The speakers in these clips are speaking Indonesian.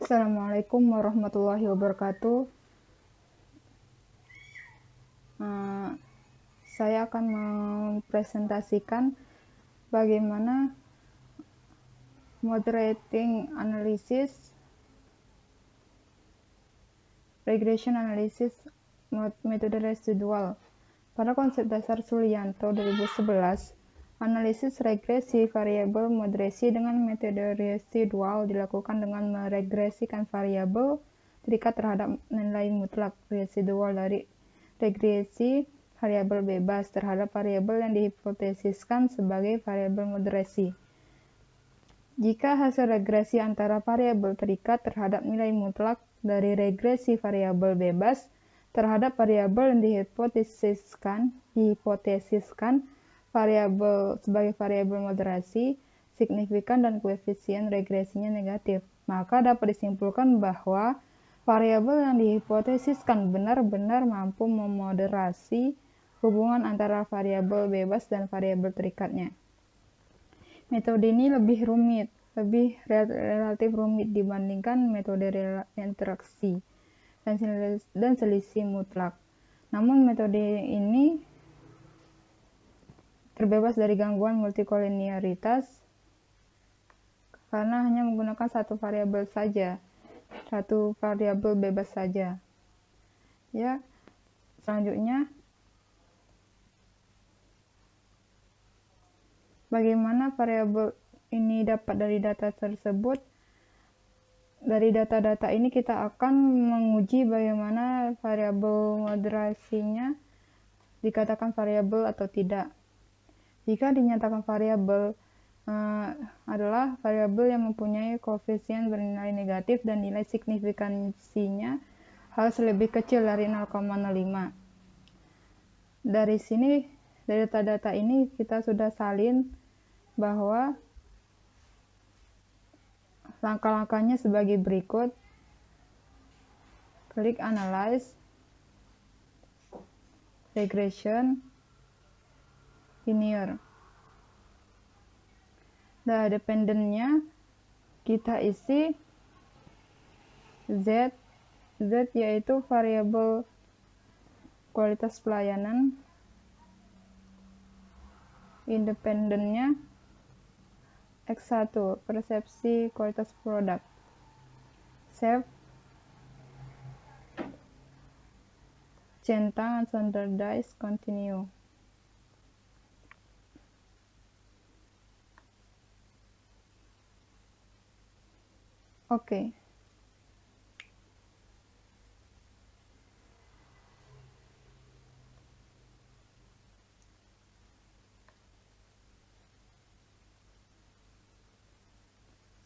Assalamualaikum warahmatullahi wabarakatuh. Saya akan mempresentasikan bagaimana moderating analysis, regression analysis, metode residual. Pada konsep dasar Sulianto 2011, analisis regresi variabel moderasi dengan metode residual dilakukan dengan meregresikan variabel terikat terhadap nilai mutlak residual dari regresi variabel bebas terhadap variabel yang dihipotesiskan sebagai variabel moderasi. Jika hasil regresi antara variabel terikat terhadap nilai mutlak dari regresi variabel bebas terhadap variabel yang dihipotesiskan variabel sebagai variabel moderasi, signifikan dan koefisien regresinya negatif, maka dapat disimpulkan bahwa variabel yang dihipotesiskan benar-benar mampu memoderasi hubungan antara variabel bebas dan variabel terikatnya. Metode ini lebih relatif rumit dibandingkan metode interaksi dan selisih mutlak. Namun metode ini terbebas dari gangguan multikolinearitas karena hanya menggunakan satu variabel bebas saja. Ya, selanjutnya bagaimana variabel ini dapat dari data tersebut? Dari data-data ini kita akan menguji bagaimana variabel moderasinya dikatakan variabel atau tidak. Jika dinyatakan variabel adalah variabel yang mempunyai koefisien bernilai negatif dan nilai signifikansinya harus lebih kecil dari 0,05. Dari data-data ini kita sudah salin bahwa langkah-langkahnya sebagai berikut. Klik Analyze, Regression, Linear. Nah, dependennya kita isi Z yaitu variabel kualitas pelayanan. Independennya X1, persepsi kualitas produk. Save. Centang and standardize, continue. Oke.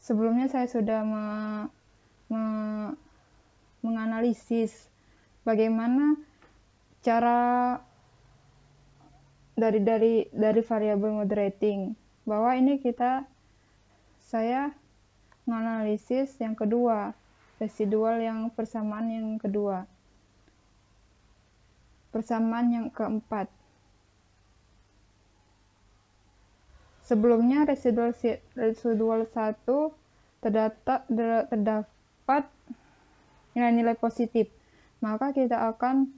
Sebelumnya saya sudah menganalisis bagaimana cara dari variabel moderating, bahwa ini saya menganalisis yang kedua, residual yang persamaan yang kedua, persamaan yang keempat. Sebelumnya residual 1 terdapat nilai-nilai positif, maka kita akan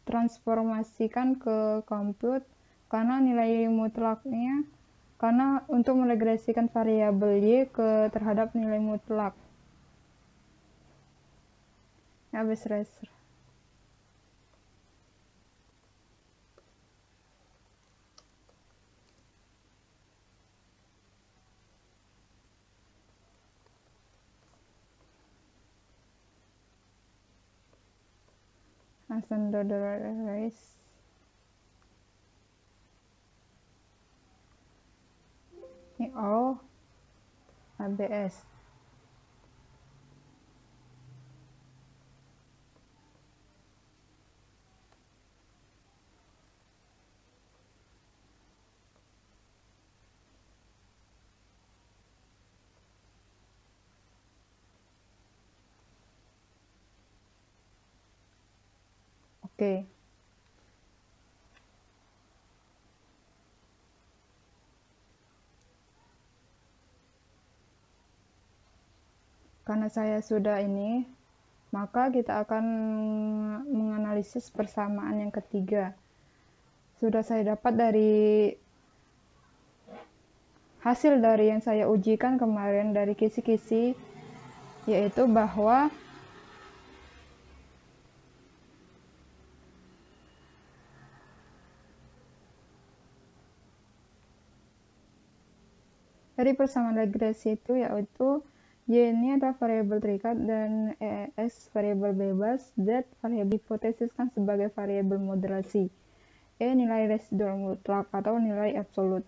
transformasikan ke compute karena nilai mutlaknya, karena untuk meregresikan variabel y terhadap nilai mutlak. Habis reser. Standardized. Ini all ABS. Oke. Karena saya sudah ini, maka kita akan menganalisis persamaan yang ketiga. Sudah saya dapat dari hasil dari yang saya ujikan kemarin dari kisi-kisi, yaitu bahwa dari persamaan regresi itu yaitu Y ini adalah variabel terikat dan X variabel bebas, Z variabel hipotesiskan sebagai variabel moderasi, E nilai residual mutlak atau nilai absolut.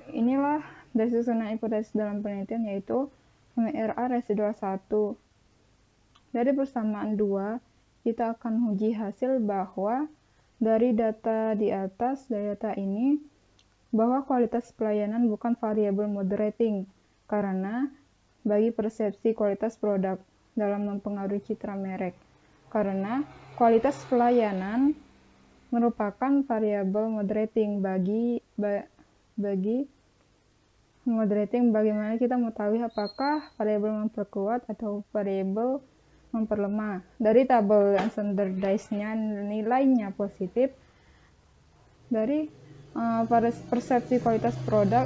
Inilah dari susunan hipotesis dalam penelitian yaitu MRA residual 1. Dari persamaan 2, kita akan uji hasil bahwa dari data di atas, dari data ini, bahwa kualitas pelayanan bukan variabel moderating, karena bagi persepsi kualitas produk dalam mempengaruhi citra merek. Karena kualitas pelayanan merupakan variabel moderating bagi bagaimana kita mengetahui apakah variabel memperkuat atau variabel memperlemah. Dari tabel yang standardized-nya nilainya positif, dari persepsi kualitas produk,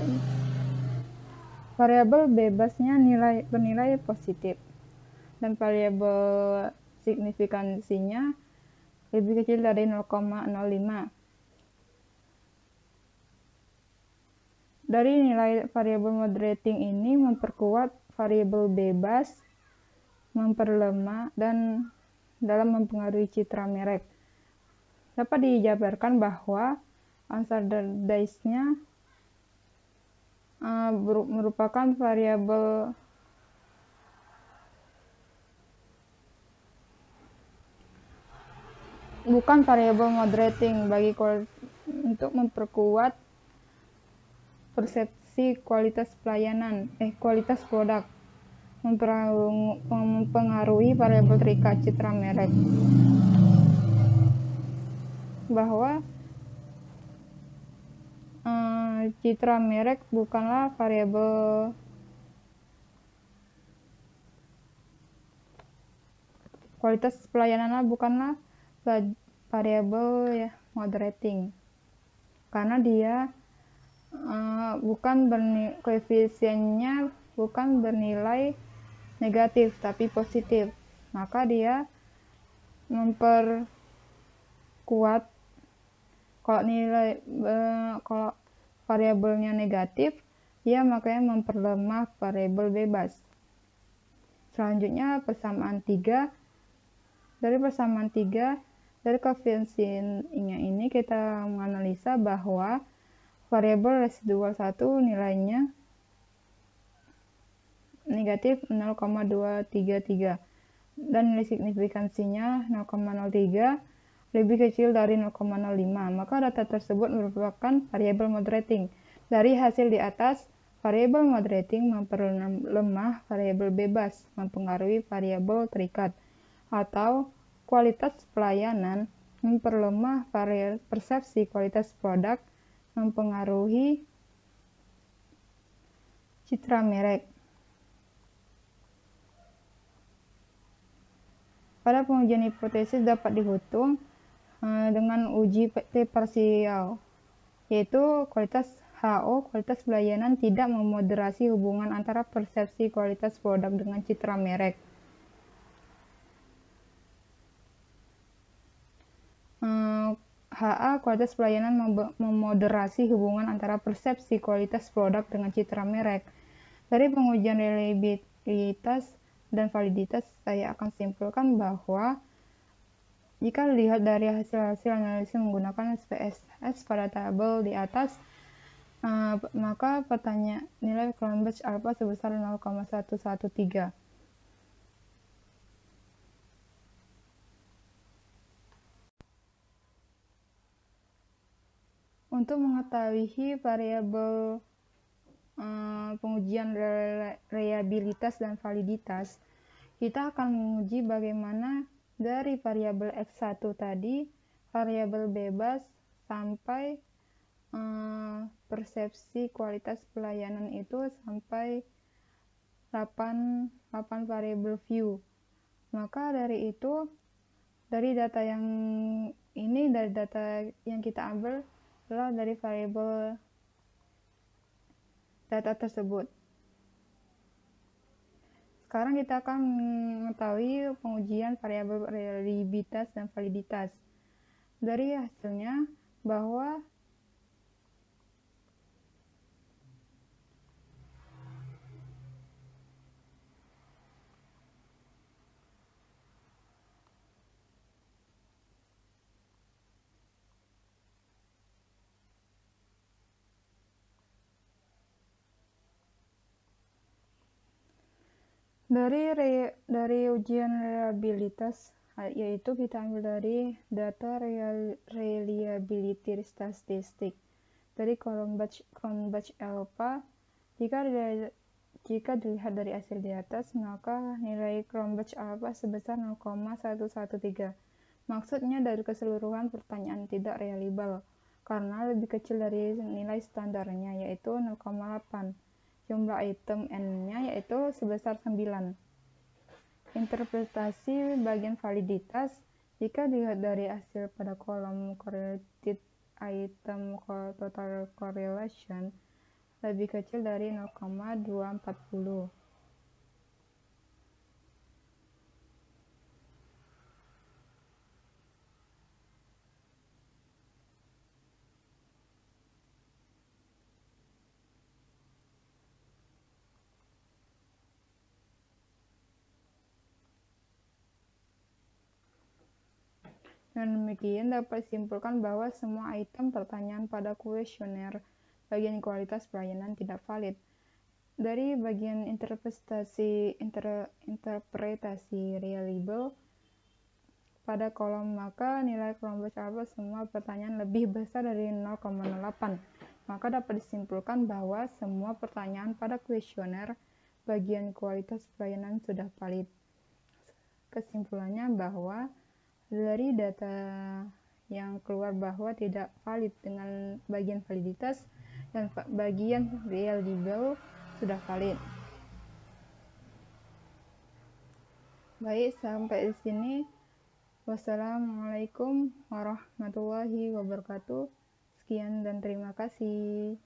variabel bebasnya bernilai positif, dan variabel signifikansinya lebih kecil dari 0,05. Dari nilai variabel moderating ini memperkuat variabel bebas, memperlemah, dan dalam mempengaruhi citra merek. Dapat dijabarkan bahwa unstandardized-nya merupakan variabel bukan variabel moderating bagi untuk memperkuat persepsi kualitas kualitas produk, mempengaruhi variabel terikat citra merek, bahwa citra merek bukanlah variabel kualitas pelayanannya bukanlah variabel moderating, karena dia koefisiennya bukan bernilai negatif tapi positif, maka dia memperkuat. Kalau variabelnya negatif, dia makanya memperlemah variabel bebas. Selanjutnya persamaan 3. Dari persamaan 3, dari koefisiennya ini kita menganalisa bahwa variabel residual 1 nilainya negatif 0,233 dan nilai signifikansinya 0,03 lebih kecil dari 0,05, maka data tersebut merupakan variabel moderating. Dari hasil di atas, variabel moderating memperlemah variabel bebas, mempengaruhi variabel terikat, atau kualitas pelayanan memperlemah persepsi kualitas produk, mempengaruhi citra merek. Pada pengujian hipotesis dapat dihitung dengan uji T parsial, yaitu kualitas HO, kualitas pelayanan tidak memoderasi hubungan antara persepsi kualitas produk dengan citra merek. HA, kualitas pelayanan memoderasi hubungan antara persepsi kualitas produk dengan citra merek. Dari pengujian reliabilitas dan validitas, saya akan simpulkan bahwa jika dilihat dari hasil-hasil analisis menggunakan SPSS pada tabel di atas, maka nilai Cronbach alpha sebesar 0,113. Untuk mengetahui variabel pengujian reliabilitas dan validitas, kita akan menguji bagaimana dari variabel X1 tadi, variabel bebas, sampai persepsi kualitas pelayanan itu sampai 8 variabel view. Maka dari itu, dari data yang kita ambil adalah dari variabel data tersebut. Sekarang kita akan mengetahui pengujian variabel reliabilitas dan validitas. Dari hasilnya bahwa dari ujian reliabilitas, yaitu kita ambil dari data reliability statistik dari Cronbach alpha. Jika dilihat dari hasil di atas, maka nilai Cronbach alpha sebesar 0,113. Maksudnya dari keseluruhan pertanyaan tidak reliable karena lebih kecil dari nilai standarnya, yaitu 0,8. Jumlah item N-nya yaitu sebesar 9. Interpretasi bagian validitas, jika dilihat dari hasil pada kolom correlated item total correlation lebih kecil dari 0,240. Dengan demikian dapat disimpulkan bahwa semua item pertanyaan pada kuesioner bagian kualitas pelayanan tidak valid. Dari bagian interpretasi reliable pada kolom, maka nilai Cronbach alpha semua pertanyaan lebih besar dari 0,08. Maka dapat disimpulkan bahwa semua pertanyaan pada kuesioner bagian kualitas pelayanan sudah valid. Kesimpulannya bahwa dari data yang keluar bahwa tidak valid dengan bagian validitas dan bagian reliable sudah valid. Baik, sampai di sini. Wassalamualaikum warahmatullahi wabarakatuh. Sekian dan terima kasih.